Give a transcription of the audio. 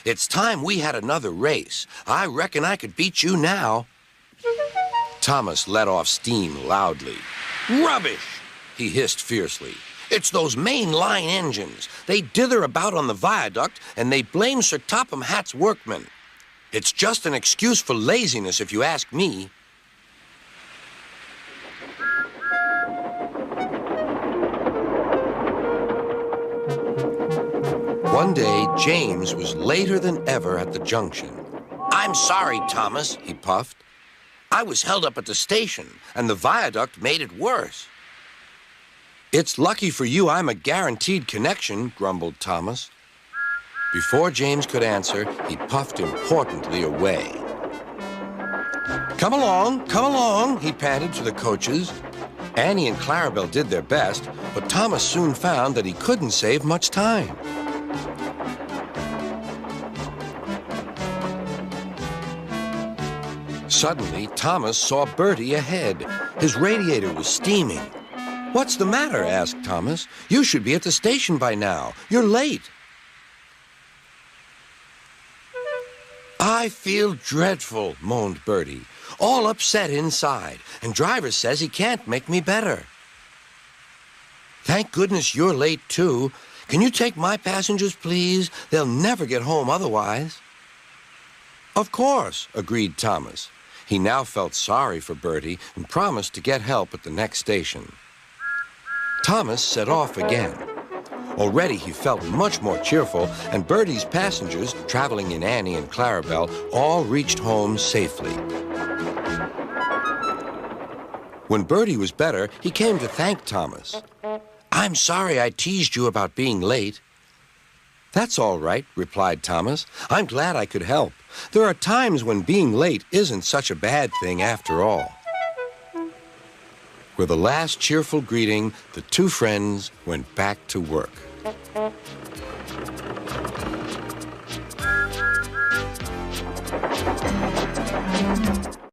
It's time we had another race. I reckon I could beat you now. Thomas let off steam loudly. Rubbish! He hissed fiercely. It's those main line engines. They dither about on the viaduct, and they blame Sir Topham Hatt's workmen. It's just an excuse for laziness, if you ask me. One day, James was later than ever at the junction. I'm sorry, Thomas, he puffed. I was held up at the station, and the viaduct made it worse. It's lucky for you I'm a guaranteed connection, grumbled Thomas. Before James could answer, he puffed importantly away. Come along, he panted to the coaches. Annie and Clarabelle did their best, but Thomas soon found that he couldn't save much time. Suddenly, Thomas saw Bertie ahead. His radiator was steaming. What's the matter? Asked Thomas. You should be at the station by now. You're late. I feel dreadful, moaned Bertie. All upset inside, and driver says he can't make me better. Thank goodness you're late, too. Can you take my passengers, please? They'll never get home otherwise. Of course, agreed Thomas. He now felt sorry for Bertie and promised to get help at the next station. Thomas set off again. Already he felt much more cheerful, and Bertie's passengers, traveling in Annie and Clarabelle, all reached home safely. When Bertie was better, he came to thank Thomas. I'm sorry I teased you about being late. That's all right, replied Thomas. I'm glad I could help. There are times when being late isn't such a bad thing after all. With a last cheerful greeting, the two friends went back to work.